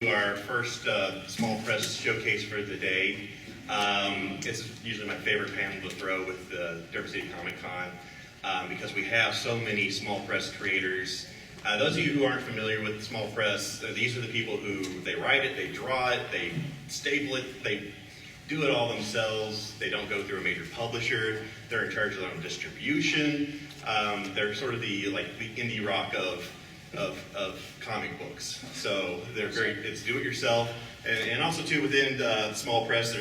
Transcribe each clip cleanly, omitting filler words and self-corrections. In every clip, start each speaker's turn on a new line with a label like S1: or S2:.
S1: Our first small press showcase for the day. It's usually my favorite panel to throw with the Derby City Comic Con because we have so many small press creators. Those of you who aren't familiar with small press, these are the people who they write it, they draw it, they staple it, they do it all themselves. They don't go through a major publisher. They're in charge of their own distribution. They're sort of the indie rock of comic books. So they're it's do-it-yourself. And also too, within small press,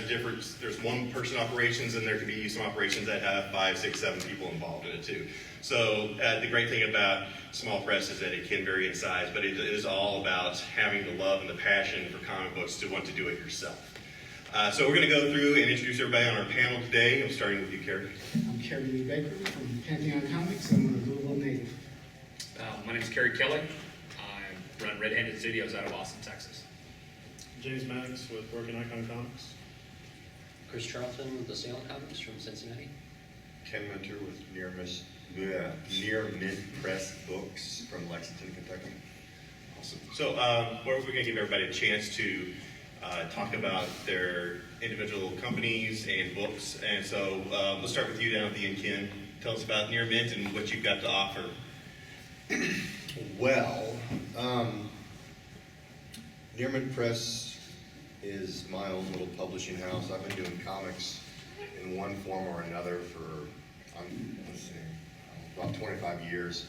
S1: there's one-person operations, and there can be some operations that have 5, 6, 7 people involved in it too. So the great thing about small press is that it can vary in size, but it is all about having the love and the passion for comic books to want to do it yourself. So we're going to go through and introduce everybody on our panel today. I'm starting with you, Cary.
S2: I'm Cary Lee Baker from Pantheon Comics. I'm a Louisville native.
S3: My name is Cary Kelley. I run Red Handed Studios out of Austin, Texas.
S4: James Maddox with Broken Icon Comics.
S5: Chris Charlton with Assailant Comics from Cincinnati.
S6: Kenn Minter with Near Mint Press Books from Lexington, Kentucky.
S1: Awesome. So we're going to give everybody a chance to talk about their individual companies and books. And so let's start with you down at the end, Ken. Tell us about Near Mint and what you've got to offer.
S6: Well, Near Mint Press is my own little publishing house. I've been doing comics in one form or another for, about 25 years.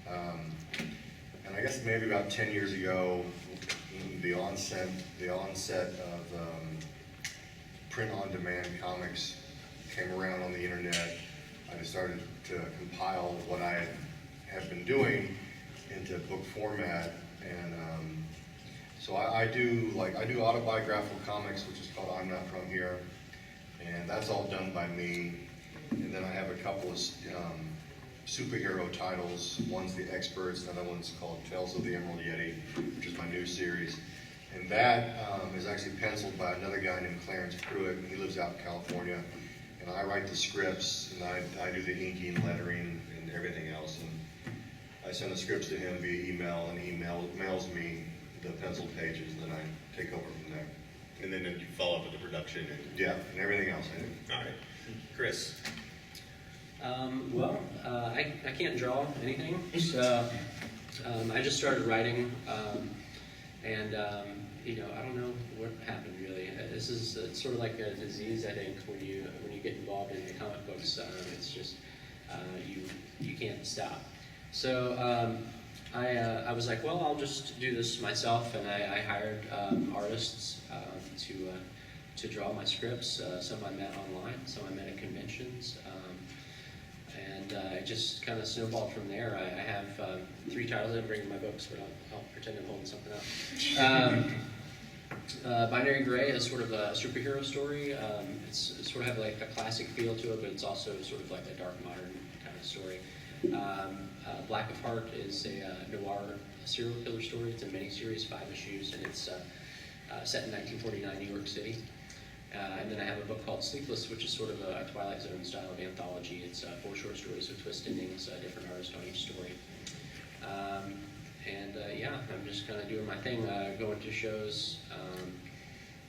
S6: And I guess maybe about 10 years ago, the onset of print-on-demand comics came around on the internet. I just started to compile what I have been doing into book format, and so I do autobiographical comics, which is called I'm Not From Here, and that's all done by me. And then I have a couple of superhero titles. One's The Experts, another one's called Tales of the Emerald Yeti, which is my new series. And that is actually penciled by another guy named Clarence Pruitt, and he lives out in California. And I write the scripts, and I do the inking, lettering, and everything else. And I send the scripts to him via email, and he mails me the penciled pages, and then I take over from there.
S1: And then you follow up with the production.
S6: Yeah, and everything else I do.
S1: All right. Chris.
S5: I can't draw anything, so I just started writing, and I don't know what happened really. This is sort of like a disease, I think, when you get involved in the comic books. It's just you can't stop. So I was like, well, I'll just do this myself, and I hired artists to draw my scripts. Some I met online, some I met at conventions, and it just kind of snowballed from there. I have 3 titles. I didn't bring my books, but I'll pretend I'm holding something up. Binary Gray is sort of a superhero story. It's sort of have like a classic feel to it, but it's also sort of like a dark modern kind of story. Black of Heart is a noir serial killer story. It's a miniseries, 5 issues, and it's set in 1949 New York City. And then I have a book called Sleepless, which is sort of a Twilight Zone style of anthology. It's 4 short stories with twist endings, different artists on each story. I'm just kind of doing my thing, going to shows.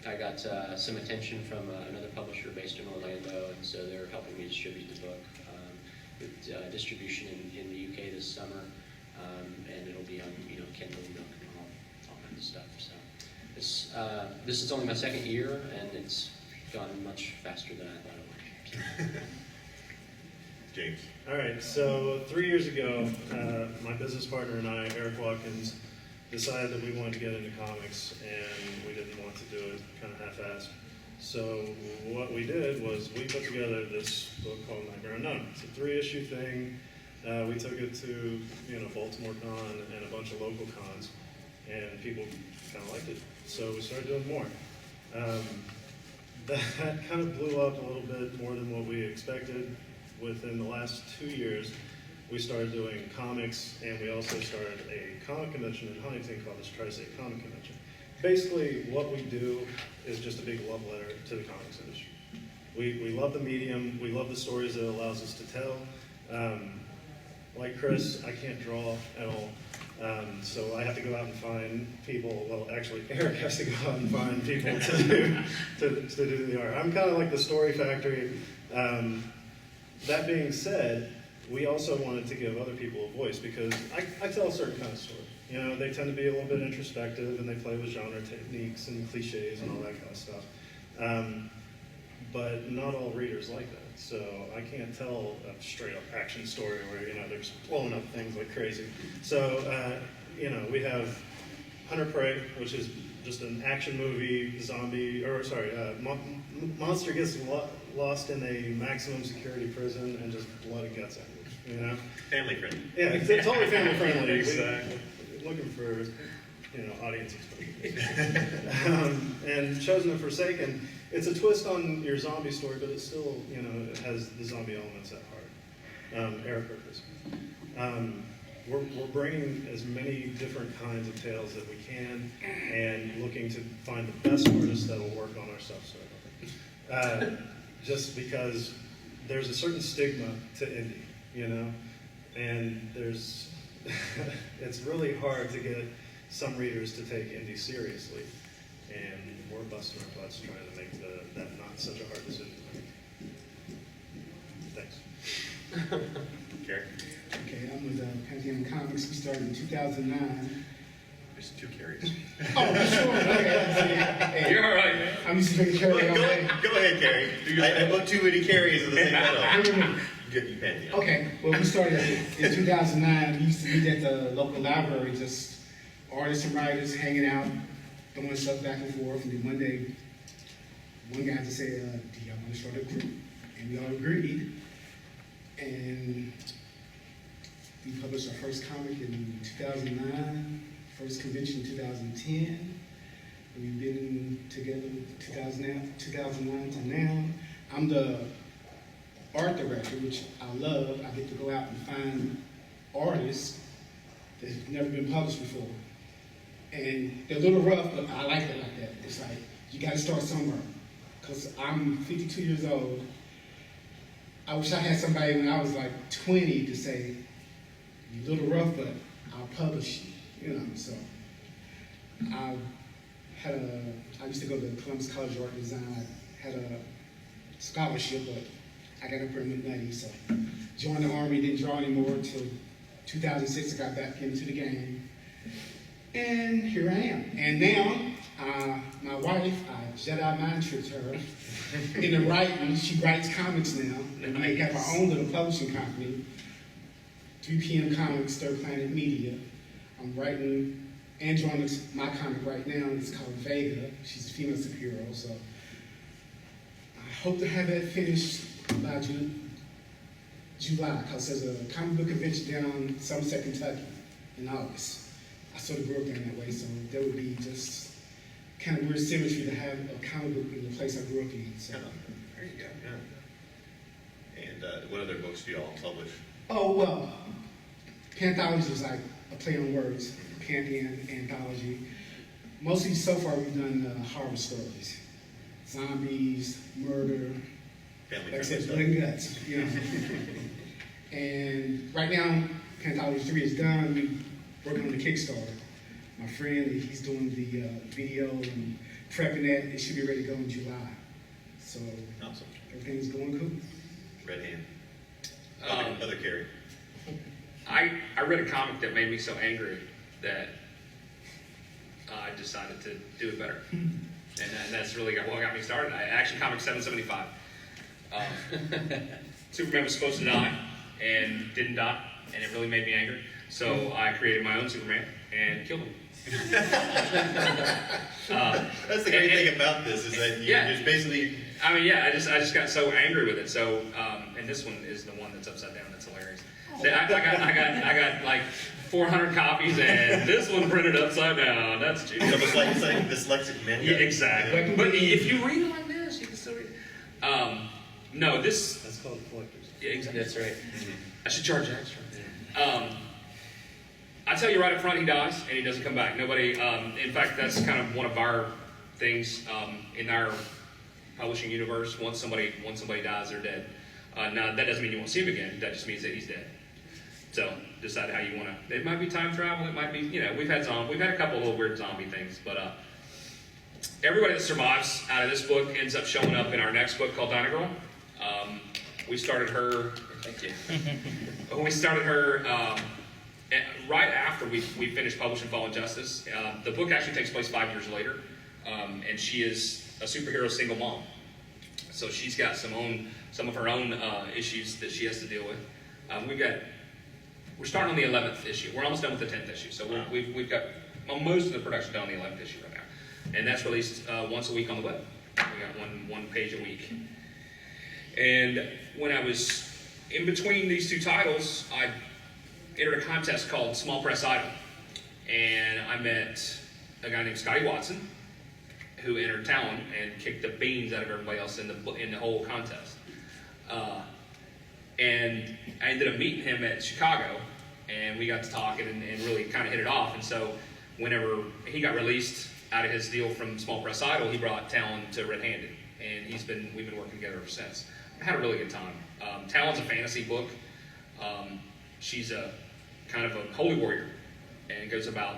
S5: I got some attention from another publisher based in Orlando, and so they're helping me distribute the book. With distribution in the UK this summer, and it'll be on Kindle and all kinds of stuff. So this is only my 2nd year, and it's gone much faster than I thought it would.
S1: James.
S4: All right, so 3 years ago, my business partner and I, Eric Watkins, decided that we wanted to get into comics, and we didn't want to do it kind of half-assed. So what we did was we put together this book called Nightmare Unknown. It's a 3-issue thing. We took it to Baltimore Con and a bunch of local cons, and people kind of liked it. So we started doing more. That kind of blew up a little bit more than what we expected. Within the last 2 years, we started doing comics, and we also started a comic convention in Huntington called the Tri-State Comic Convention. Basically, what we do is just a big love letter to the comics industry. We love the medium. We love the stories that it allows us to tell. Like Chris, I can't draw at all. So I have to go out and find people. Well, actually, Eric has to go out and find people to do the art. I'm kind of like the story factory. That being said, we also wanted to give other people a voice because I tell a certain kind of story. You know, they tend to be a little bit introspective and they play with genre techniques and cliches and all that kind of stuff. But not all readers like that. So I can't tell a straight up action story where, you know, they're just blowing up things like crazy. So, you know, we have Hunter Prey, which is just an action movie, monster gets lost in a maximum security prison and just blood and guts everywhere, you know?
S1: Family friendly.
S4: Yeah, it's totally family friendly.
S3: Exactly.
S4: Looking for, you know, audience exposure. And Chosen and Forsaken, it's a twist on your zombie story, but it still, you know, it has the zombie elements at heart. Eric Purpose. We're bringing as many different kinds of tales that we can, and looking to find the best artists that will work on our stuff. Just because there's a certain stigma to indie, you know, and there's it's really hard to get some readers to take indie seriously, and we're busting our butts trying to make that not such a hard decision to make. Thanks.
S1: Cary?
S2: Okay, I'm with Pantheon Comics. We started in 2009.
S1: There's two Carys.
S2: Oh, sure. Okay.
S3: You're all right, man.
S2: I'm used to drinking Cary all day.
S1: Go ahead, Cary. I booked too many Carys in the same title. Good, you Pantheon.
S2: Okay, well, we started in 2009. We used to meet at the local library, just artists and writers hanging out, throwing stuff back and forth. And then one day, one guy just said, do y'all want to start a group? And we all agreed. And we published our first comic in 2009, first convention in 2010. We've been together 2009 to now. I'm the art director, which I love. I get to go out and find artists that have never been published before. And they're a little rough, but I like it like that. It's like, you gotta start somewhere. Because I'm 52 years old. I wish I had somebody when I was like 20 to say, you're a little rough, but I'll publish you, you know, so. I used to go to Columbus College of Art and Design. I had a scholarship, but I got up there nutty, so. Joined the Army, didn't draw anymore until 2006, I got back into the game. And here I am. And now, my wife, I Jedi mind tricked her into writing. She writes comics now. And we have our own little publishing company, 3 PM Comics, Third Planet Media. I'm writing and drawing my comic right now. It's called Vega. She's a female superhero, so I hope to have that finished by July, because there's a comic book convention down in Somerset, Kentucky in August. I sort of grew up down that way, so there would be just kind of weird symmetry to have a comic book in the place I grew up in. So.
S1: There you go, yeah. And what other books do you all publish?
S2: Oh, well, Panthology is like a play on words. Pantheon, anthology. Mostly so far we've done horror stories. Zombies, murder,
S1: Family
S2: like I
S1: friendly
S2: said,
S1: stuff.
S2: blood and guts, you know. And right now, Panthology 3 is done. We're working on the Kickstarter. My friend, he's doing the video and prepping that. It should be ready to go in July. So
S1: Awesome.
S2: everything's going cool.
S1: Red Hand. Other Cary.
S3: I read a comic that made me so angry that I decided to do it better. And that's really what got me started. Action Comics 775. Superman was supposed to die and didn't die, and it really made me angry. So I created my own Superman and killed him.
S1: That's the great thing about this is that you just basically.
S3: I mean, yeah, I just got so angry with it. So, and this one is the one that's upside down. That's hilarious. I got like 400 copies, and this one printed upside down. That's
S1: It's
S3: genius.
S1: almost like it's like dyslexic men.
S3: Yeah, exactly.
S2: Yeah.
S3: But if you read it like this, you can still read it. No, this.
S4: That's called collector's.
S3: Yeah, exactly.
S5: That's right.
S3: I should charge extra. I tell you right up front, he dies and he doesn't come back. Nobody. In fact, that's kind of one of our things in our publishing universe. Once somebody dies, they're dead. Now that doesn't mean you won't see him again. That just means that he's dead. So decide how you want to. It might be time travel. It might be, we've had a couple of little weird zombie things, but everybody that survives out of this book ends up showing up in our next book called Dinah Girl. We started her. Thank you. We started her right after we finished publishing Fallen Justice. The book actually takes place 5 years later, and she is a superhero single mom. So she's got some of her own issues that she has to deal with. We're starting on the 11th issue. We're almost done with the 10th issue. So we've got most of the production done on the 11th issue right now. And that's released once a week on the web. We got one page a week. And when I was in between these two titles, I entered a contest called Small Press Idol. And I met a guy named Scotty Watson, who entered Talon and kicked the beans out of everybody else in the whole contest. And I ended up meeting him at Chicago, and we got to talking and really kind of hit it off. And so whenever he got released out of his deal from Small Press Idol, he brought Talon to Red Handed, and we've been working together ever since. I had a really good time. Talon's a fantasy book. She's a kind of a holy warrior, and it goes about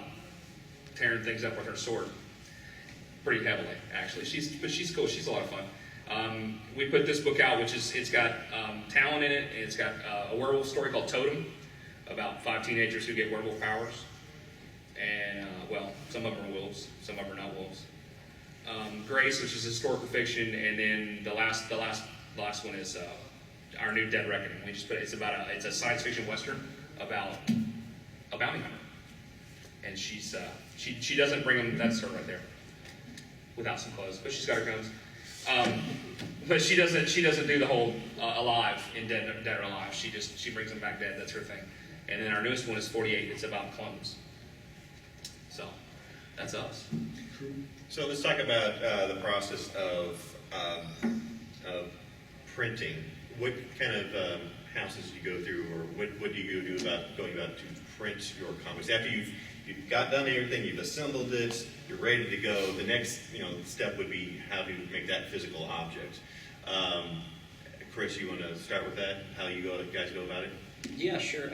S3: tearing things up with her sword. Pretty heavily, actually. But she's cool. She's a lot of fun. We put this book out, it's got Talon in it, and it's got a werewolf story called Totem, about 5 teenagers who get werewolf powers. And, some of them are wolves, some of them are not wolves. Grace, which is historical fiction, and then the last one is our new Dead Reckoning. We just put it's a science fiction western about a bounty hunter, and she doesn't bring them. That's her right there, without some clothes, but she's got her guns. But she doesn't do the whole alive in dead or alive. She brings them back dead. That's her thing. And then our newest one is 48. It's about clones. So that's us.
S1: So let's talk about the process of printing. What kind of houses do you go through, or what do you do about going about to print your comics? After you've got done everything, you've assembled it, you're ready to go. The next step would be how to make that physical object. Chris, you want to start with that? How you guys go about it?
S5: Yeah, sure.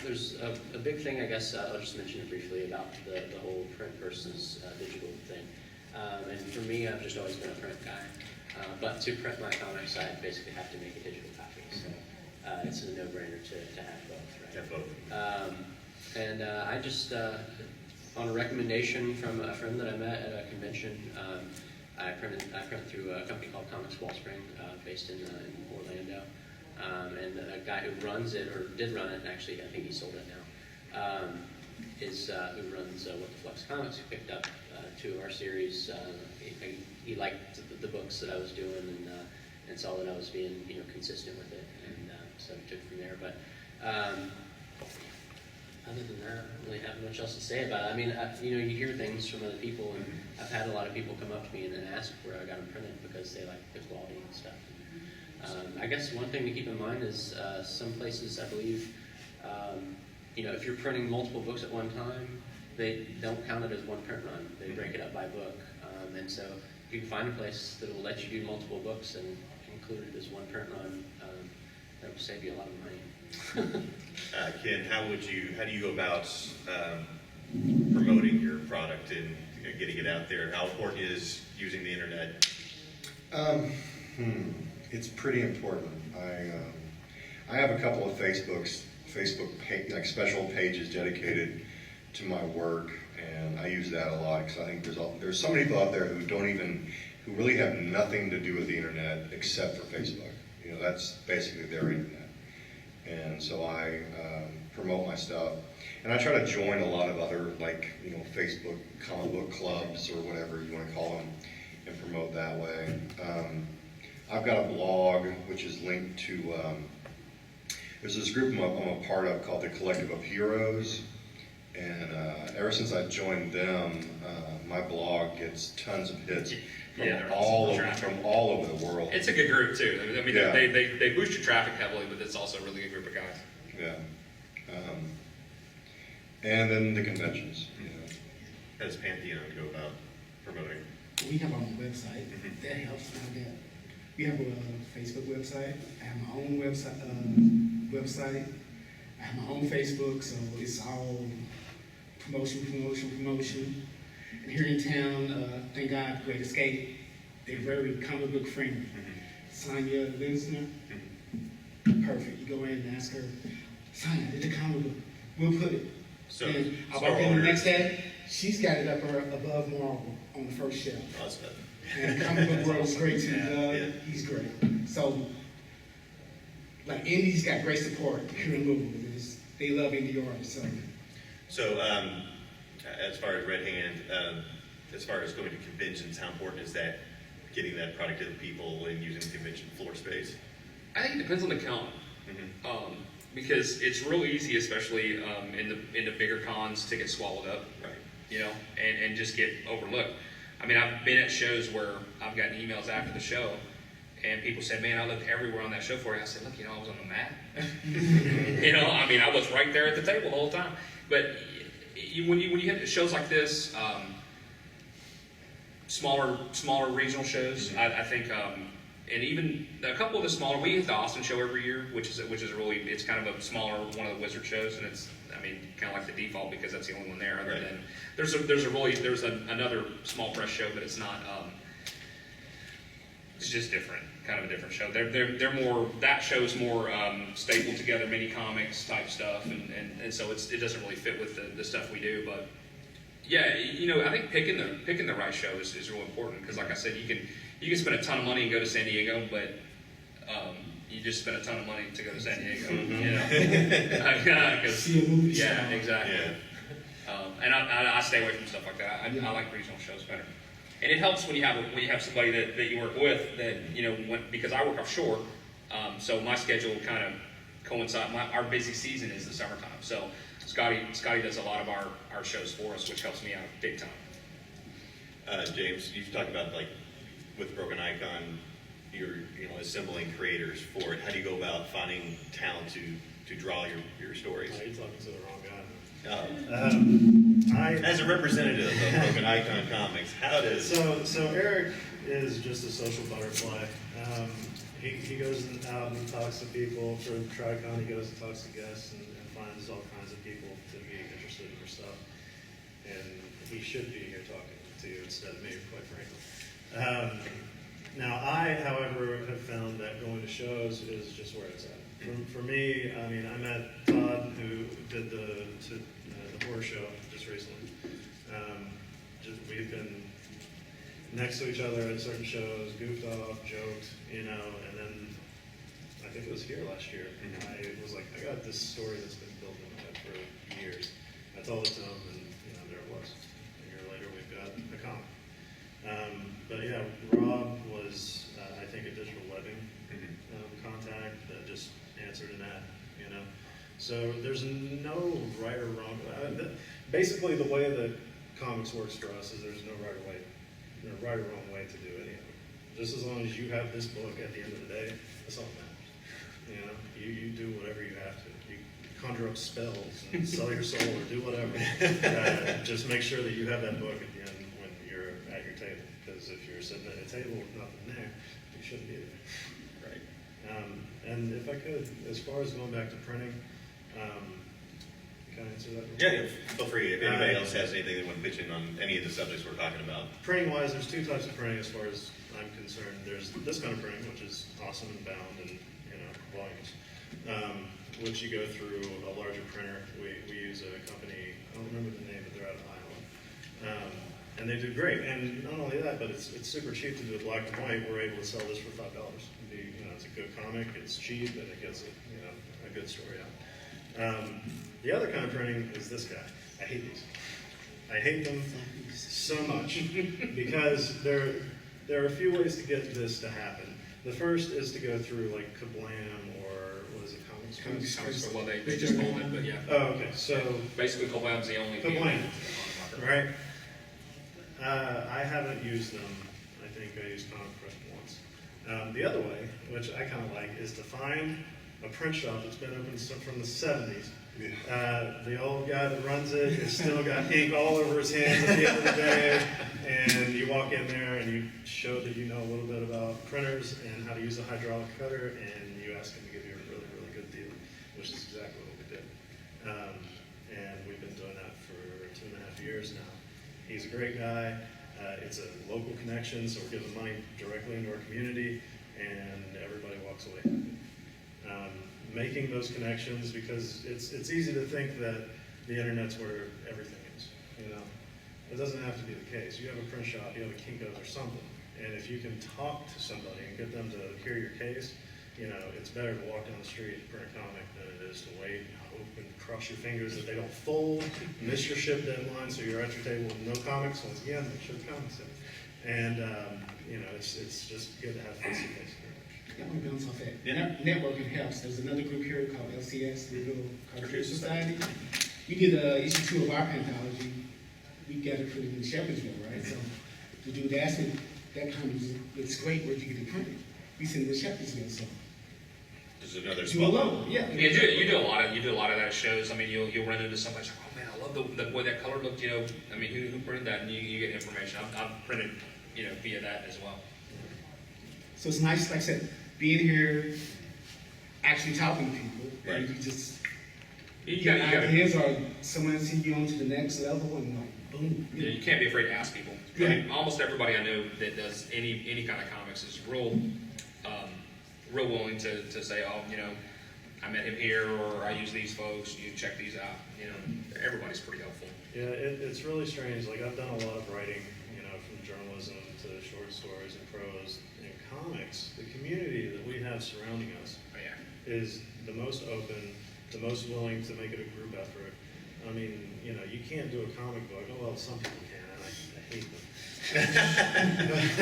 S5: There's a big thing, I guess, I'll just mention it briefly about the whole print versus digital thing. And for me, I've just always been a print guy. But to print my comics, I basically have to make a digital copy. So it's a no-brainer to have both, right?
S1: Have both.
S5: And I just, on a recommendation from a friend that I met at a convention, I print through a company called Comics Wellspring, based in Orlando. And a guy who runs it, or did run it, actually I think he sold it now, who runs What the Flux Comics, who picked up 2 of our series. He liked the books that I was doing and saw that I was being consistent with it, and so I took it from there. But other than that, I don't really have much else to say about it. I mean, you hear things from other people, and I've had a lot of people come up to me and then ask where I got them printed because they like the quality and stuff. I guess one thing to keep in mind is some places, I believe, if you're printing multiple books at one time, they don't count it as one print run. They break it up by book. And so if you can find a place that will let you do multiple books and include it as one print run, that will save you a lot of money.
S1: Ken, how do you go about promoting your product and getting it out there? How important is using the internet?
S6: It's pretty important. I have a couple of Facebook special pages dedicated to my work, and I use that a lot because I think there's so many people out there who really have nothing to do with the internet except for Facebook. That's basically their internet. And so I promote my stuff, and I try to join a lot of other Facebook comic book clubs or whatever you want to call them, and promote that way. I've got a blog which is linked to, there's this group I'm a part of called the Collective of Heroes, and ever since I joined them, my blog gets tons of hits from all over the world.
S3: It's a good group too. I mean,
S6: Yeah.
S3: they boost your traffic heavily, but it's also a really good group of guys.
S6: Yeah. And then the conventions.
S1: How does Pantheon go about promoting?
S2: We have our own website. That helps. We have a Facebook website. I have my own website, website. I have my own Facebook, so it's all promotion. And here in town, thank God, Great Escape, they're very comic book friendly. Sonia Linsner, perfect. You go in and ask her, Sonia, I did a comic book. We'll put it.
S1: So,
S2: And I
S1: so
S2: walk in the
S1: order.
S2: next day, she's got it up above Marvel on the first shelf.
S1: Oh, that's good.
S2: And the comic book world's great too.
S1: Yeah.
S2: He's great. So, like, Indie's got great support here in Louisville. They love indie artists.
S1: So, as far as Red Hand, as far as going to conventions, how important is that, getting that product to the people and using the convention floor space?
S3: I think it depends on the con. Because it's real easy, especially in the bigger cons, to get swallowed up,
S1: Right.
S3: you know, and just get overlooked. I mean, I've been at shows where I've gotten emails after the show, and people said, "Man, I looked everywhere on that show for you." I said, "Look, you know, I was on the mat." You know, I mean, I was right there at the table the whole time. But when you hit shows like this, smaller regional shows, I think. And even a couple of the smaller, we hit the Austin show every year, which is really, it's kind of a smaller one of the Wizard shows, and it's, I mean, kind of like the default because that's the only one there. Other
S1: Right.
S3: than there's another small press show, but it's not. It's just different, kind of a different show. They're more, that show's more stapled together, mini comics type stuff, and so it doesn't really fit with the stuff we do, but. Yeah, you know, I think picking the right show is real important because, like I said, you can spend a ton of money and go to San Diego, but you just spend a ton of money to go to San Diego. You know,
S2: See a movie.
S3: yeah, exactly.
S1: Yeah.
S3: And I stay away from stuff like that. I like regional shows better, and it helps when you have somebody that you work with that you know because I work offshore, so my schedule kind of coincides. Our busy season is the summertime, so. Scotty does a lot of our shows for us, which helps me out big time.
S1: James, you've talked about, like, with Broken Icon, you're assembling creators for it. How do you go about finding talent to draw your stories?
S4: Oh, you're talking to the wrong guy.
S1: As a representative of Broken Icon Comics, how does...
S4: So Eric is just a social butterfly. He goes out and talks to people. For TriCon, he goes and talks to guests and finds all kinds of people to be interested in your stuff. And he should be here talking to you instead of me, quite frankly. Now, I, however, have found that going to shows is just where it's at. For me, I mean, I met Todd, who did the horror show just recently. We've been next to each other at certain shows, goofed off, joked, you know, and then I think it was here last year. I was like, I got this story that's been built in my head for years. I told it to him, and you know, there it was. A year later, we've got a comic. But yeah, Rob was, I think, a digital webbing contact that just answered an ad, you know. So there's no right or wrong. Basically, the way that comics works for us is there's no right or wrong way to do any of it. Just as long as you have this book at the end of the day, that's all that matters. You know, you do whatever you have to. You conjure up spells and sell your soul or do whatever. Just make sure that you have that book at the end when you're at your table. Because if you're sitting at a table with nothing there, you shouldn't be there.
S1: Right.
S4: And if I could, as far as going back to printing, can I answer that?
S1: Yeah, feel free. If anybody else has anything they want to pitch in on any of the subjects we're talking about.
S4: Printing-wise, there's two types of printing as far as I'm concerned. There's this kind of printing, which is awesome and bound and, you know, volumes, which you go through a larger printer. We use a company, I don't remember the name, but they're out of Iowa. And they do great. And not only that, but it's super cheap to do it black and white. We're able to sell this for $5. It's a good comic, it's cheap, and it gets a good story out. The other kind of printing is this guy. I hate these. I hate them so much because there are a few ways to get this to happen. The first is to go through like Kablam or what is it, Comics?
S3: Well, they just called it, but yeah.
S4: Oh, okay. So
S3: Basically, Kablam's the only.
S4: Kablam, right? I haven't used them. I think I used Comic Press once. The other way, which I kind of like, is to find a print shop that's been open from the 70s. The old guy that runs it has still got ink all over his hands at the end of the day, and you walk in there and you show that you know a little bit about printers and how to use a hydraulic cutter, and you ask him to give you a really, really good deal. which is exactly what we did. And we've been doing that for 2.5 years now. He's a great guy. It's a local connection, so we're giving money directly into our community, and everybody walks away happy. Making those connections, because it's easy to think that the internet's where everything is, you know. It doesn't have to be the case. You have a print shop, you have a Kinko's or something, and if you can talk to somebody and get them to hear your case, you know, it's better to walk down the street and print a comic than it is to wait and hope and cross your fingers that they don't fold, miss your ship deadline, so you're at your table with no comics. Once again, make sure the comics in. And, you know, it's just good to have face-to-face interaction.
S2: I want to bounce off that. Networking helps. There's another group here called LCS, the Little Cartoon Society. We did issue 2 of our anthology. We gathered for in Shepherdsville, right? So the dude asked me, that comic looks great, where'd you get it printed? We sent it to Shepherdsville, so.
S1: There's another
S2: Do a
S1: small
S2: logo, yeah.
S3: You do a lot of that at shows. I mean, you'll run into somebody like, oh man, I love the way that color looked. You know, I mean, who printed that? And you get information. I've printed, you know, via that as well.
S2: So it's nice, like I said, being here, actually talking to people,
S1: Right.
S2: and you just
S3: You
S2: get
S3: got
S2: ideas, or someone see you on to the next level, and like, boom.
S3: you can't be afraid to ask people. I mean, almost everybody I know that does any kind of comics is real willing to say, oh, you know, I met him here, or I use these folks. You check these out. You know, everybody's pretty helpful.
S4: Yeah, it's really strange. Like, I've done a lot of writing, you know, from journalism to short stories and prose. In comics, the community that we have surrounding us
S3: Oh, yeah.
S4: is the most open, the most willing to make it a group effort. I mean, you know, you can't do a comic book. Oh, well, some people can, and I hate them. But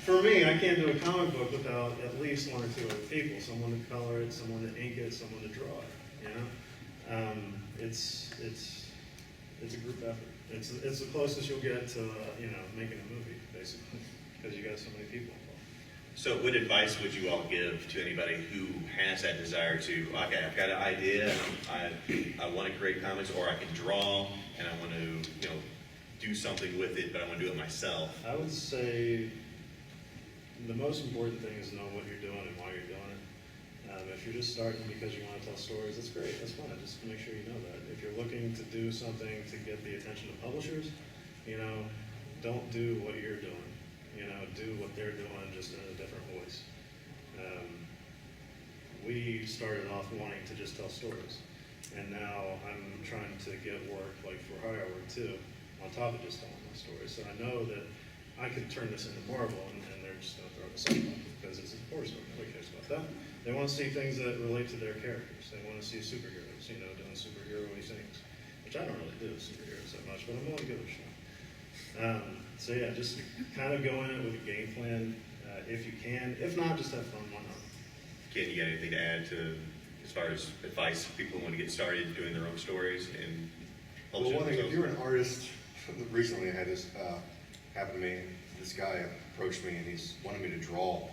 S4: for me, I can't do a comic book without at least 1 or 2 other people. Someone to color it, someone to ink it, someone to draw it, you know? It's a group effort. It's the closest you'll get to, you know, making a movie, basically, because you got so many people involved.
S1: So what advice would you all give to anybody who has that desire to, okay, I've got an idea, I want to create comics, or I can draw, and I want to, you know, do something with it, but I want to do it myself?
S4: I would say the most important thing is know what you're doing and why you're doing it. If you're just starting because you want to tell stories, that's great, that's fine, just make sure you know that. If you're looking to do something to get the attention of publishers, you know, don't do what you're doing. You know, do what they're doing, just in a different voice. We started off wanting to just tell stories, and now I'm trying to get work, like for hire work too, on top of just telling my stories. So I know that I could turn this into Marvel, and they're just going to throw this up because it's a horror story. Nobody cares about that. They want to see things that relate to their characters. They want to see superheroes, you know, doing superhero-y things, which I don't really do superheroes that much, but I'm willing to give it a shot. So yeah, just kind of go in it with a game plan if you can. If not, just have fun. Why not?
S1: Ken, you got anything to add to, as far as advice for people who want to get started doing their own stories and
S6: Well, one thing, if you're an artist, recently I had this happen to me. This guy approached me and he's wanted me to draw.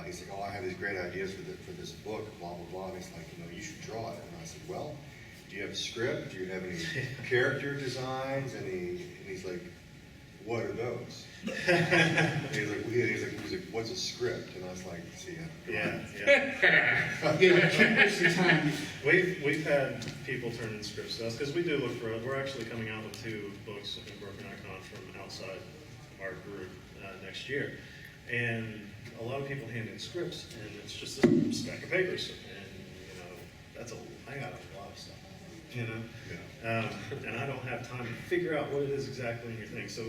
S6: He's like, oh, I have these great ideas for this book, blah, blah, blah. And he's like, you know, you should draw it. And I said, well, do you have a script? Do you have any character designs? And he's like, what are those? he's like, what's a script? And I was like, see,
S4: Yeah. We've had people turn in scripts to us because we do look for. We're actually coming out with 2 books in Broken Icon from outside our group next year, and a lot of people hand in scripts, and it's just a stack of papers, and you know I got a lot of stuff, you know, and I don't have time to figure out what it is exactly in your thing. So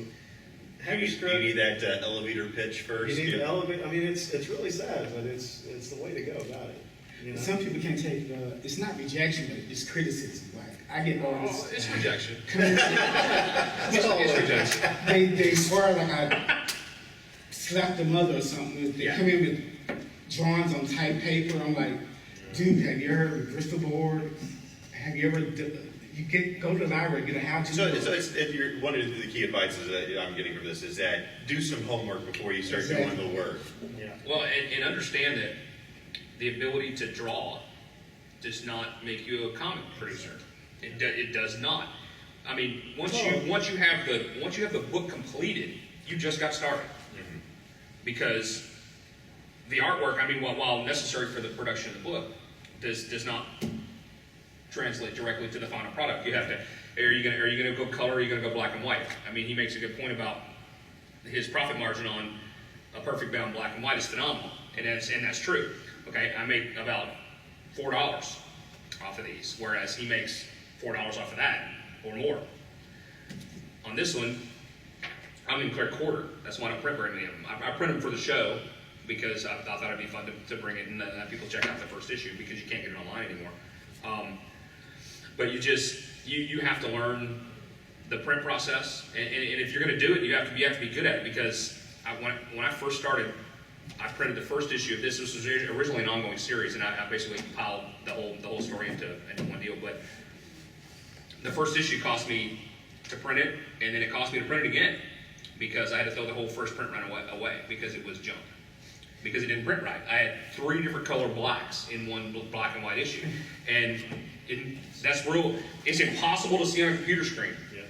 S4: have your script.
S1: You need that elevator pitch first.
S4: You need to elevate. I mean, it's really sad, but it's the way to go about it. You know?
S2: Some people can't take, it's not rejection, but it's criticism. Like, I get all this.
S3: It's rejection.
S2: It's
S3: rejection.
S2: They swear like I slapped the mother or something. They come in with drawings on type paper. I'm like, dude, have you ever heard of Bristol board? Have you ever, go to the library, get a how-to.
S1: So if you're, one of the key advices that I'm getting from this is that do some homework before you start doing the work.
S4: Yeah.
S3: Well, and understand that the ability to draw does not make you a comic producer. It does not. I mean, once you have the book completed, you just got started.
S1: Mm-hmm.
S3: Because the artwork, I mean, while necessary for the production of the book, does not translate directly to the final product. You have to, are you gonna go color, or are you gonna go black and white? I mean, he makes a good point about his profit margin on a perfect bound black and white is phenomenal, and that's true. Okay, I make about $4 off of these, whereas he makes $4 off of that or more. On this one, I'm in clear quarter. That's why I don't print very many of them. I print them for the show because I thought it'd be fun to bring it and have people check out the first issue because you can't get it online anymore. But you have to learn the print process, and if you're going to do it, you have to be good at it. Because when I first started, I printed the first issue of this. This was originally an ongoing series, and I basically compiled the whole story into one deal. But the first issue cost me to print it, and then it cost me to print it again because I had to throw the whole first print run away because it was junk. Because it didn't print right. I had 3 different color blacks in one black and white issue, and it's impossible to see on a computer screen.
S4: Yeah.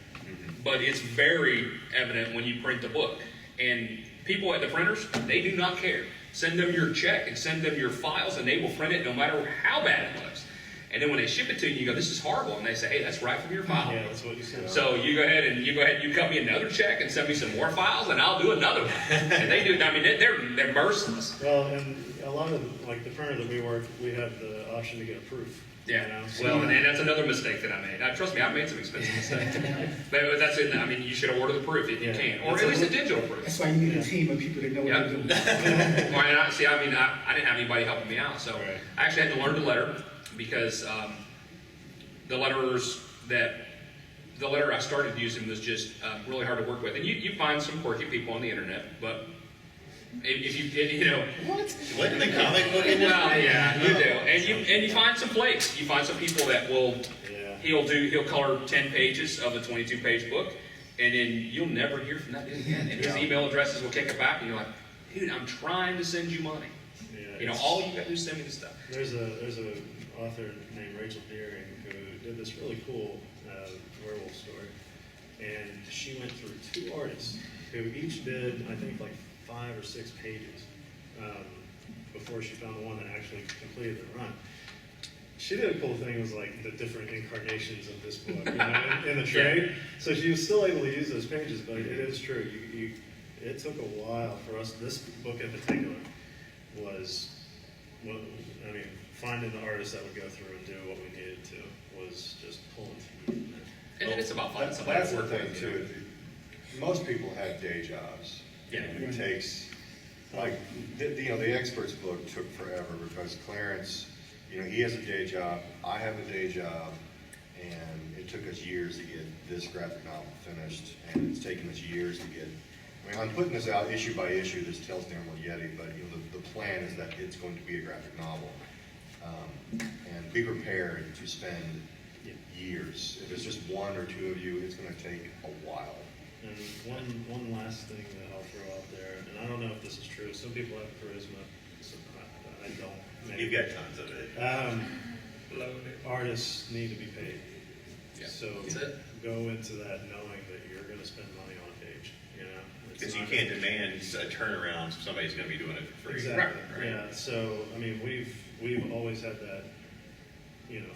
S3: But it's very evident when you print the book. And people at the printers, they do not care. Send them your check and send them your files, and they will print it no matter how bad it looks. And then when they ship it to you, you go, "This is horrible," and they say, "Hey, that's right from your file."
S4: Yeah, that's what you said.
S3: So you go ahead and you cut me another check and send me some more files, and I'll do another one. And they do. I mean, they're merciless.
S4: Well, and a lot of, like the printer that we work, we have the option to get a proof.
S3: Yeah.
S4: You know? So-
S3: Well, and that's another mistake that I made. Trust me, I've made some expensive mistakes. But that's it. I mean, you should order the proof if you
S4: Yeah.
S3: can, or at least a digital proof.
S2: That's why you need a team of people that know what
S3: Yeah.
S2: they're doing.
S3: Well, and I didn't have anybody helping me out, so
S4: Right.
S3: I actually had to learn to letter because the letter I started using was just really hard to work with. And you find some quirky people on the internet, but if you know.
S1: What in the comic book industry?
S3: Well, yeah, you do, and you find some flakes. You find some people that will.
S4: Yeah.
S3: He'll color 10 pages of a 22-page book, and then you'll never hear from that dude again. And his email addresses will kick it back, and you're like, "Dude, I'm trying to send you money.
S4: Yeah,
S3: You know,
S4: it's-
S3: all you got to do is send me the stuff."
S4: There's a author named Rachel Deering who did this really cool werewolf story, and she went through 2 artists who each did, I think, like 5 or 6 pages before she found the one that actually completed the run. She did a cool thing, was like the different incarnations of this book, you know, in the trade. So she was still able to use those pages, but it is true. It took a while for us. This book in particular was, well, I mean, finding the artists that would go through and do what we needed to was just pulling teeth.
S3: And then it's about finding somebody
S6: That's
S3: to
S6: the
S3: work
S6: thing
S3: with.
S6: too. Most people have day jobs.
S3: Yeah.
S6: And it takes, like, the experts book took forever because Clarence, he has a day job, I have a day job, and it took us years to get this graphic novel finished, and it's taken us years to get. I mean, I'm putting this out issue by issue. This tells Damn Yeti, but the plan is that it's going to be a graphic novel, and be prepared to spend years. If it's just 1 or 2 of you, it's going to take a while.
S4: And one last thing that I'll throw out there, and I don't know if this is true. Some people have charisma, so I don't. Maybe.
S1: You've got tons of it.
S4: Artists need to be paid.
S3: Yeah.
S4: So
S3: That's it.
S4: go into that knowing that you're going to spend money on a page. It's
S1: Because you
S4: not-
S1: can't demand a turnaround if somebody's going to be doing it for free.
S4: Exactly.
S1: Right.
S4: Yeah. So I mean, we've always had that,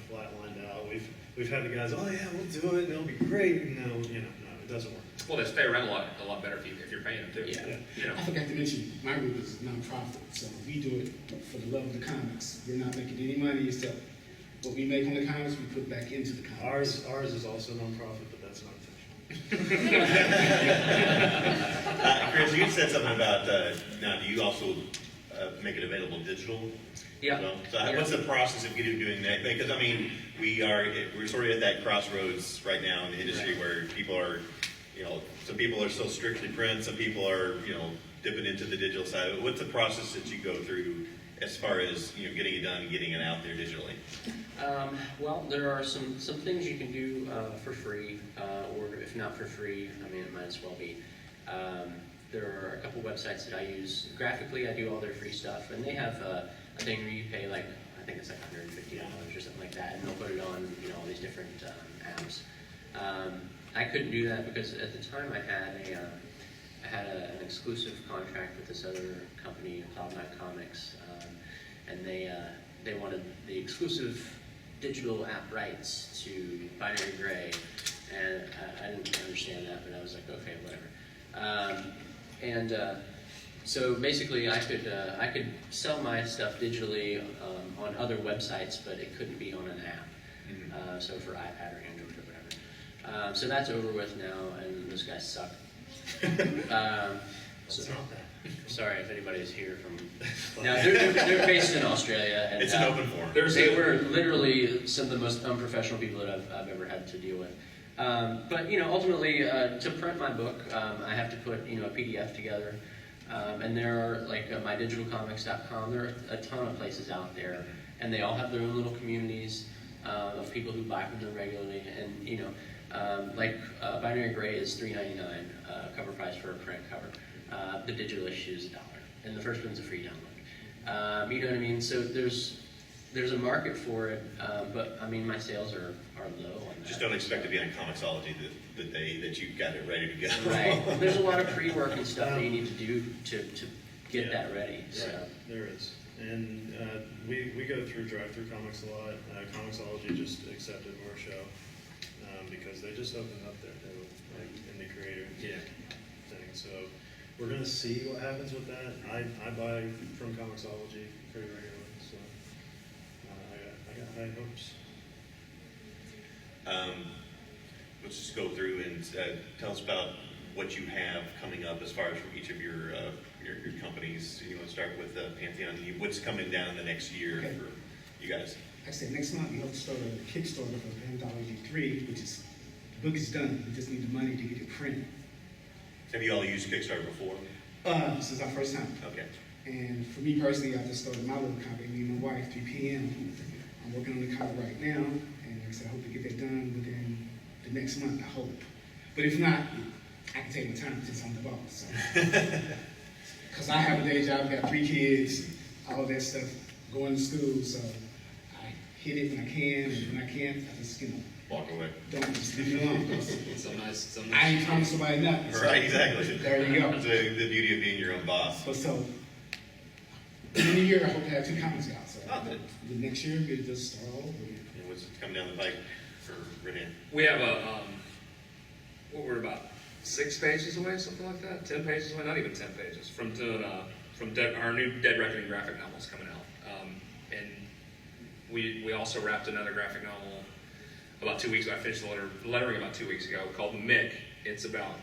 S4: flat lined out. We've had the guys, "Oh yeah, we'll do it, and it'll be great." No, no, it doesn't work.
S3: Well, they stay around a lot better if you're paying them too.
S5: Yeah.
S3: You know.
S2: I forgot to mention, my group is nonprofit, so we do it for the love of the comics. We're not making any money, except what we make on the comics, we put back into the comics.
S4: Ours is also nonprofit, but that's not intentional.
S1: Chris, you said something about, now do you also make it available digital?
S5: Yeah.
S1: as well? So
S5: Yeah.
S1: what's the process of doing that? Because I mean, we're sort of at that crossroads right now in the industry where people are, some people are still strictly print, some people are, dipping into the digital side. What's the process that you go through as far as, getting it done, getting it out there digitally?
S5: Well, there are some things you can do for free, or if not for free, I mean, it might as well be. There are a couple websites that I use. Graphically, I do all their free stuff, and they have a thing where you pay like, I think it's like $150 or something like that, and they'll put it on, all these different apps. I couldn't do that because at the time I had an exclusive contract with this other company, Pantheon Comics, and they wanted the exclusive digital app rights to Binary Gray, and I didn't understand that, but I was like, okay, whatever. So basically, I could sell my stuff digitally on other websites, but it couldn't be on an app. So for iPad or Android or whatever. So that's over with now, and those guys suck. So, sorry if anybody's here from. No, they're based in Australia, and
S1: It's an open forum.
S5: they were literally some of the most unprofessional people that I've ever had to deal with. But ultimately, to print my book, I have to put a PDF together, and there are like mydigitalcomics.com. There are a ton of places out there, and they all have their own little communities of people who buy from them regularly. And Binary Gray is $3.99 cover price for a print cover. The digital issue is $1, and the first one's a free download. You know what I mean? So there's a market for it, but I mean my sales are low on that.
S1: Just don't expect to be on Comixology the day that you've got it ready to go.
S5: Right. There's a lot of pre-work and stuff that you need to do to get that ready. So.
S4: Right. There is. And we go through drive-through comics a lot. Comixology just accepted our show because they just opened up their new indie creator thing. So we're going to see what happens with that. I buy from Comixology pretty regularly, so I got high hopes.
S1: Let's just go through and tell us about what you have coming up as far as from each of your companies. You want to start with Pantheon. What's coming down the next year for you guys?
S2: Like I said, next month we hope to start a Kickstarter for Anthology 3, which is, the book is done. We just need the money to get it printed.
S1: Have you all used Kickstarter before?
S2: This is our first time.
S1: Okay.
S2: And for me personally, I just started my little company, me and my wife, 3 p.m. I'm working on the cover right now, and like I said, I hope to get that done within the next month, I hope. But if not, I can take my time since I'm the boss. Because I have a day job, got 3 kids, all that stuff, going to school, so I hit it when I can, and when I can't, I just,
S1: Walk away.
S2: don't just leave it alone.
S3: Some nice.
S2: I ain't promised somebody nothing. So
S1: Right, exactly.
S2: there you go.
S1: That's the beauty of being your own boss.
S2: So in the year, I hope to have 2 comics out. So
S1: Oh, good.
S2: the next year, we'll just start all over.
S1: And what's coming down the pike for Renee?
S3: We have we're about 6 pages away, something like that. 10 pages away, not even 10 pages from doing our new Dead Reckoning graphic novels coming out. And we also wrapped another graphic novel about 2 weeks ago. I finished the lettering about 2 weeks ago, called Mick. It's about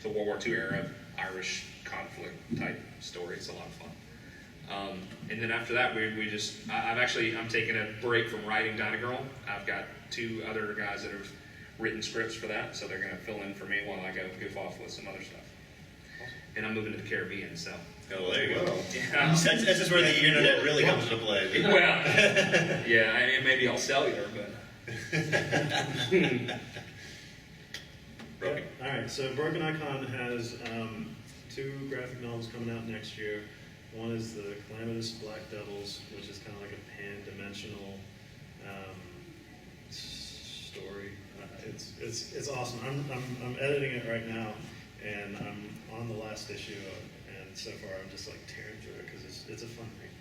S3: the World War II era Irish conflict type story. It's a lot of fun. And then after that, I'm taking a break from writing Dyna Girl. I've got 2 other guys that have written scripts for that, so they're going to fill in for me while I go goof off with some other stuff. And I'm moving to the Caribbean, so.
S1: Oh, there you go.
S3: Yeah.
S1: This is where the internet really comes into play.
S3: Well, yeah, I mean, maybe I'll cellular, but.
S1: Broken.
S4: All right, so Broken Icon has 2 graphic novels coming out next year. One is the Calamitous Black Devils, which is kind of like a pan-dimensional story. It's awesome. I'm editing it right now, and I'm on the last issue, and so far I'm just like tearing through it because it's a fun read.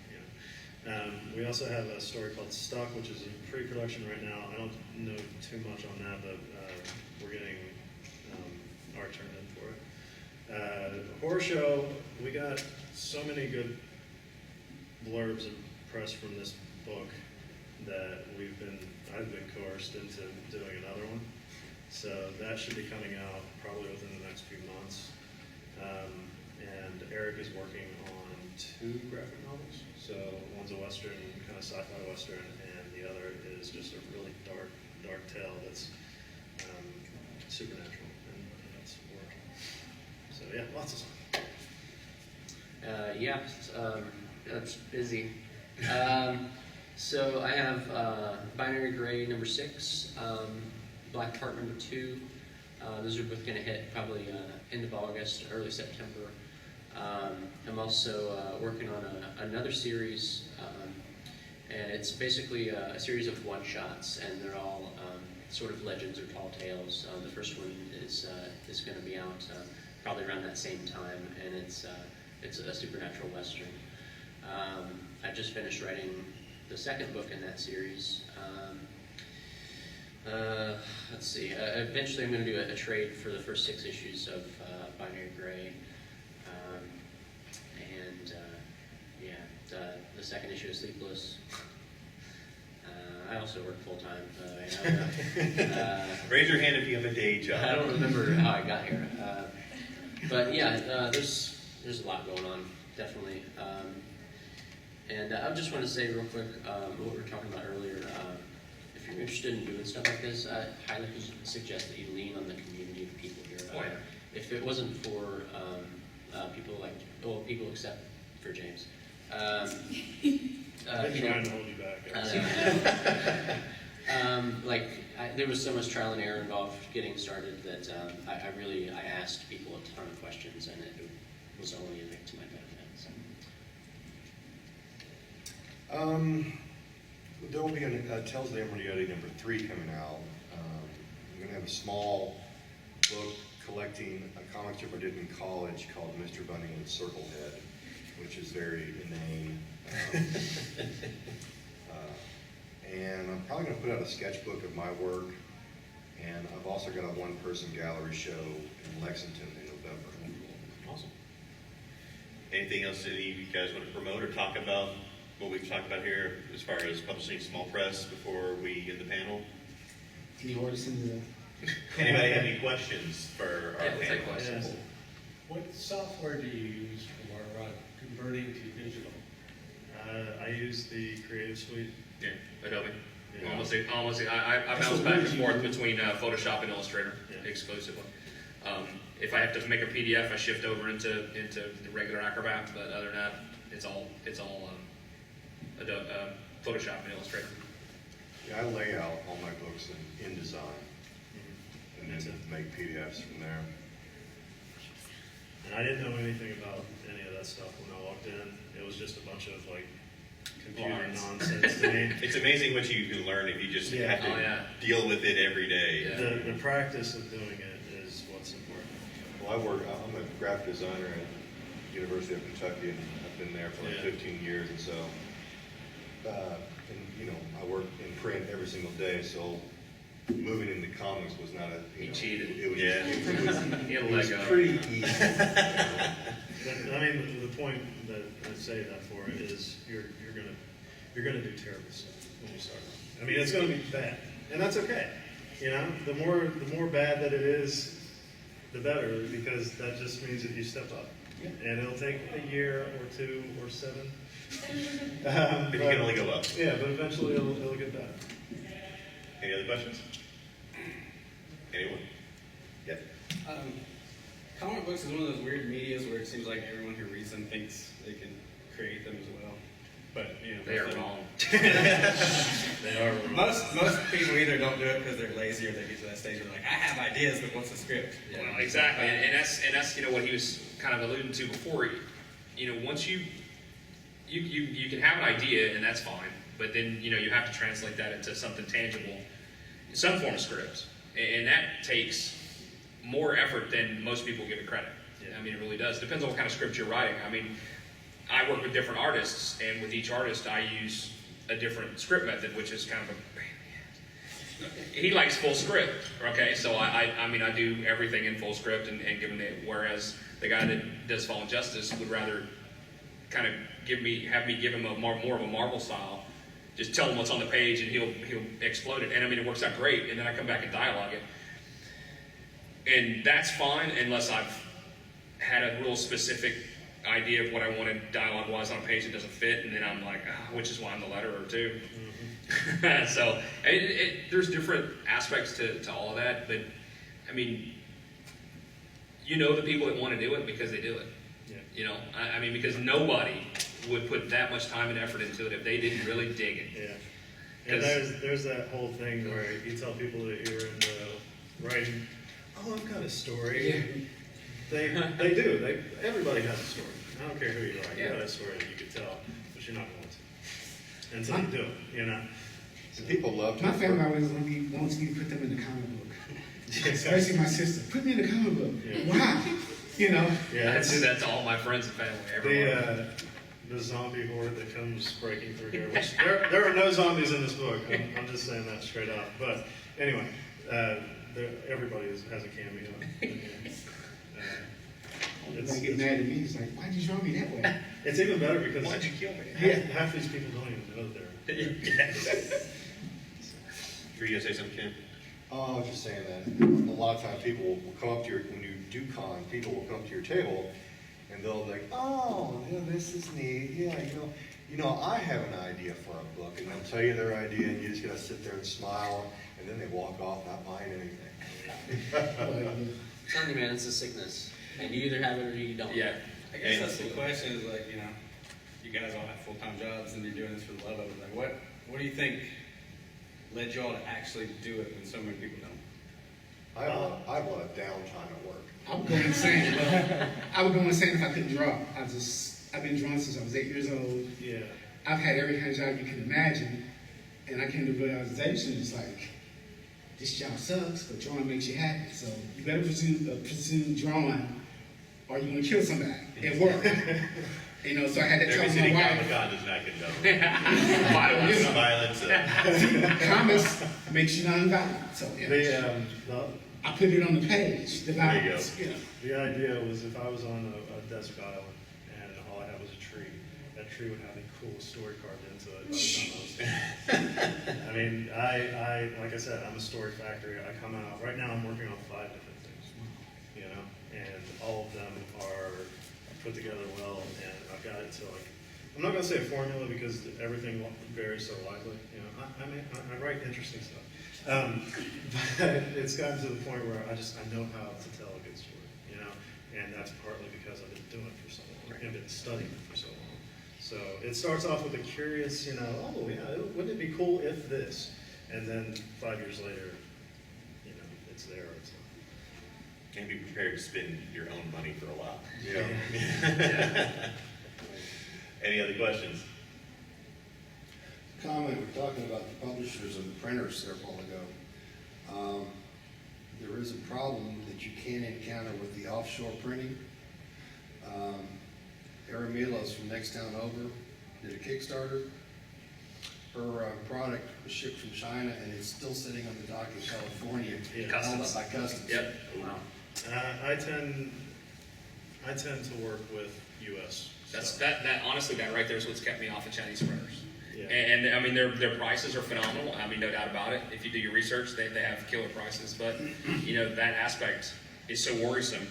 S4: We also have a story called Stuck, which is in pre-production right now. I don't know too much on that, but we're getting art turned in for it. Horror show, we got so many good blurbs and press from this book that I've been coerced into doing another one. So that should be coming out probably within the next few months. And Eric is working on 2 graphic novels. So one's a Western, kind of sci-fi Western, and the other is just a really dark tale that's supernatural, and that's working. So yeah, lots of stuff.
S5: That's busy. So I have Binary Gray number 6, Black Heart number 2. Those are both going to hit probably end of August, early September. I'm also working on another series, and it's basically a series of one-shots, and they're all sort of legends or tall tales. The first one is going to be out probably around that same time, and it's a supernatural western. I just finished writing the second book in that series. Let's see. Eventually, I'm going to do a trade for the first 6 issues of Binary Gray, and the second issue is Sleepless. I also work full time.
S1: Raise your hand if you have a day job.
S5: I don't remember how I got here, but yeah, there's a lot going on, definitely. And I just want to say real quick what we were talking about earlier. If you're interested in doing stuff like this, I highly suggest that you lean on the community of people here.
S3: Oh, yeah.
S5: If it wasn't for people except for James.
S4: I've been trying to hold you back.
S5: There was so much trial and error involved getting started that I asked people a ton of questions, and it was only to my benefit. So.
S6: There will be a Tales of the Emerald Yeti #3 coming out. I'm going to have a small book collecting a comic strip I did in college called Mr. Bunnington's Circlehead, which is very inane. And I'm probably going to put out a sketchbook of my work. And I've also got a one-person gallery show in Lexington in November.
S1: Awesome. Anything else that any of you guys want to promote or talk about? What we've talked about here as far as publishing small press before we end the panel?
S2: Any orders in the...
S1: Anybody have any questions for our
S3: Yeah, we'll take
S1: panel?
S3: questions.
S7: What software do you use for converting to digital?
S4: I use the Creative Suite.
S3: Yeah, Adobe.
S4: Yeah.
S3: Almost. I bounce back and forth between Photoshop and Illustrator
S4: Yeah.
S3: exclusively. If I have to make a PDF, I shift over into the regular Acrobat. But other than that, it's all Adobe, Photoshop and Illustrator.
S6: Yeah, I lay out all my books in InDesign and then make PDFs from there.
S4: And I didn't know anything about any of that stuff when I walked in. It was just a bunch of like computer
S1: Lines.
S4: nonsense to me.
S1: It's amazing what you can learn if you just
S4: Yeah.
S1: have to
S3: Oh, yeah.
S1: deal with it every day.
S3: Yeah.
S4: The practice of doing it is what's important.
S6: Well, I'm a graphic designer at University of Kentucky, and I've been there for like
S4: Yeah.
S6: 15 years, and so, I work in print every single day, so moving into comics was not a,
S3: He cheated.
S6: It was,
S1: Yeah.
S6: it
S3: He had a
S6: was, it was
S3: leg up.
S6: pretty easy.
S4: I mean, the point that I say that for is you're gonna do terrible stuff when you start. I mean, it's gonna be bad, and that's okay. You know, the more bad that it is, the better, because that just means that you step up.
S2: Yeah.
S4: And it'll take a year or 2 or 7.
S1: But you can only go up.
S4: Yeah, but eventually it'll get better.
S1: Any other questions? Anyone? Yep.
S8: Comic books is one of those weird medias where it seems like everyone who reads them thinks they can create them as well. But
S3: They are wrong.
S4: They are wrong.
S8: Most people either don't do it because they're lazy or they get to that stage where they're like, I have ideas, but what's the script?
S3: Well, exactly, and that's what he was kind of alluding to before. Once you can have an idea and that's fine, but then you have to translate that into something tangible, some form of script, and that takes more effort than most people give it credit.
S4: Yeah.
S3: I mean, it really does. It depends on what kind of script you're writing. I mean, I work with different artists, and with each artist, I use a different script method, which is kind of he likes full script, okay? So I do everything in full script and give him it. Whereas the guy that does Fallen Justice would rather kind of have me give him more of a Marvel style. Just tell him what's on the page, and he'll explode it. And I mean, it works out great. And then I come back and dialogue it, and that's fine unless I've had a real specific idea of what I wanted dialogue-wise on a page that doesn't fit, and then I'm like, which is why I'm the letterer too. Mm-hmm. So there's different aspects to all of that, but I mean, the people that want to do it because they do it.
S4: Yeah.
S3: I mean, because nobody would put that much time and effort into it if they didn't really dig it.
S4: Yeah. And there's that whole thing where you tell people that you're in writing, oh, I've got a story.
S2: Yeah.
S4: They do. Everybody has a story. I don't care who you are. You
S3: Yeah.
S4: got a story that you could tell, but you're not going to until you do it.
S6: And people love to.
S2: My family always wants me to put them in the comic book. Especially my sister. Put me in the comic book.
S4: Yeah.
S2: Why?
S4: Yeah.
S3: That's all my friends and family. Everyone.
S4: the zombie horde that comes breaking through here. Which there are no zombies in this book. I'm just saying that straight up. But anyway, everybody has a cameo.
S2: They get mad at me. It's like, why'd you draw me that way?
S4: It's even better because
S1: Why'd you kill me?
S4: half these people don't even know they're.
S1: Were you gonna say something, Ken?
S6: Oh, I was just saying that a lot of times people will come up to your, when you do con, people will come to your table and they'll be like, oh, yeah, this is neat. Yeah, you know, I have an idea for a book, and they'll tell you their idea, and you just gotta sit there and smile, and then they walk off not buying anything.
S5: I'm telling you, man, it's a sickness. And you either have it or you don't.
S3: Yeah.
S8: I guess that's the question is like, you know, you guys all have full-time jobs and you're doing this for the love of it. Like, what do you think led y'all to actually do it when so many people don't?
S6: I have a lot of downtime at work.
S2: I would go insane. I would go insane if I couldn't draw. I've been drawing since I was 8 years old.
S4: Yeah.
S2: I've had every kind of job you can imagine, and I came to the realization, it's like, this job sucks, but drawing makes you happy. So you better pursue drawing, or you're gonna kill somebody at work. You know, so I had that
S1: Every
S2: trouble
S1: city
S2: with my
S1: Comic
S2: wife.
S1: Con does not condone violence.
S2: Comics makes you non-violent. So yeah, I put it on the page. The
S1: There you go.
S2: violence. You know.
S4: The idea was if I was on a desert island and all I had was a tree, that tree would have the coolest story carved into it. By the time I was there. I mean, I like I said, I'm a story factory. I come out right now. I'm working on 5 different things, you know, and all of them are put together well. And I've got it to like, I'm not gonna say a formula because everything varies so widely. You know, I write interesting stuff. But it's gotten to the point where I know how to tell a good story, you know, and that's partly because I've been doing it for so long and been studying it for so long. So it starts off with a curious, you know, oh yeah, wouldn't it be cool if this? And then 5 years later, you know, it's there or it's not.
S1: And be prepared to spend your own money for a while.
S6: Yeah.
S1: Any other questions?
S9: Comment, we're talking about the publishers and the printers there a while ago. There is a problem that you can encounter with the offshore printing. Aramila's from Next Town Over did a Kickstarter. Her product was shipped from China and it's still sitting on the dock in California, held
S3: Customs.
S9: up by customs.
S3: Yep.
S5: Wow.
S4: I tend to work with U.S.
S3: That's
S4: stuff.
S3: that honestly, that right there is what's kept me off of Chinese printers.
S4: Yeah.
S3: And I mean, their prices are phenomenal. I mean, no doubt about it. If you do your research, they have killer prices. But you know, that aspect is so worrisome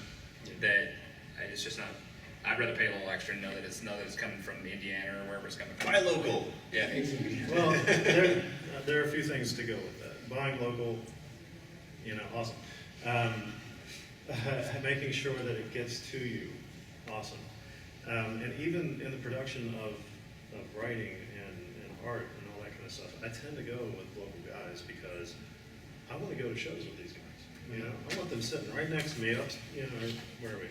S3: that it's just not. I'd rather pay a little extra and know that it's coming from Indiana or wherever it's coming from.
S1: Buy local.
S3: Yeah.
S4: Well, there are a few things to go with that. Buying local, you know, awesome. Making sure that it gets to you, awesome. And even in the production of writing and art and all that kind of stuff, I tend to go with local guys because I want to go to shows with these guys. You know, I want them sitting right next to me, you know, where are we?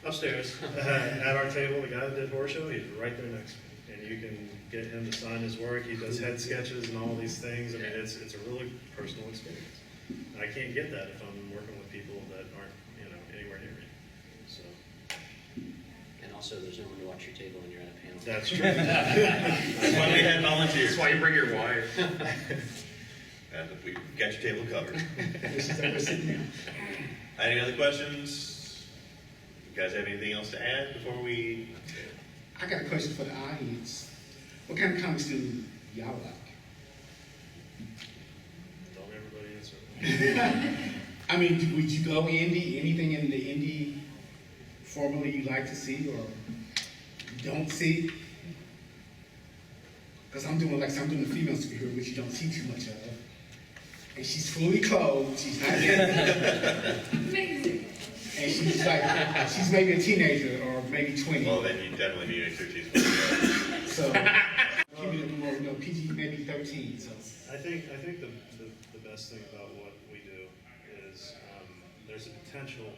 S4: Upstairs at our table. The guy that did Horror Show, he's right there next to me, and you can get him to sign his work. He does head sketches and all these things. I mean, it's a really personal experience. And I can't get that if I'm working with people that aren't, you know, anywhere near me. So
S5: And also, there's no one to watch your table when you're at a panel.
S4: that's true.
S1: That's why we had volunteers.
S3: That's why you bring your wife.
S1: And we got your table covered.
S2: This is ever sitting down.
S1: Any other questions? You guys have anything else to add before we?
S2: I got a question for the audience. What kind of comics do y'all like?
S4: Don't everybody answer.
S2: I mean, would you go indie? Anything in the indie formula you like to see or don't see? Because I'm doing the female superhero, which you don't see too much of. And she's fully clothed. She's not yet.
S10: Amazing.
S2: And she's like, she's maybe a teenager or maybe 20.
S1: Well, then you definitely need expertise. For
S2: So keep it more, you know, PG, maybe 13. So
S4: I think the best thing about what we do is there's a potential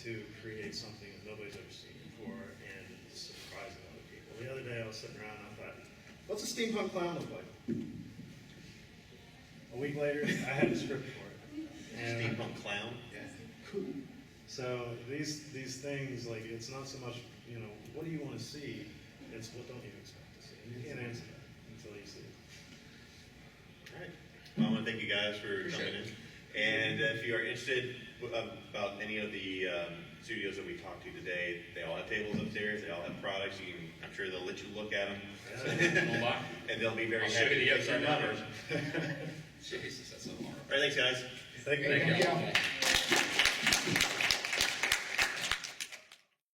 S4: to create something that nobody's ever seen before and surprising other people. The other day I was sitting around and I thought, what's a steampunk clown look like? A week later, I had a script for it. And
S1: Steampunk clown.
S2: cool.
S4: so these things, like, it's not so much, you know, what do you want to see? It's what don't you expect to see? You can't answer that until you see it.
S1: All right. Well, I want to thank you guys for coming in. And if you are interested about any of the studios that we talked to today, they all have tables upstairs. They all have products. I'm sure they'll let you look at them.
S3: Hold on.
S1: And they'll be very
S3: I'll show
S1: happy
S3: you the
S1: to take your
S3: upside down
S1: numbers.
S3: version. Jesus, that's so hard.
S1: All right, thanks, guys.
S4: Thank you.
S3: Thank you.
S2: Yeah.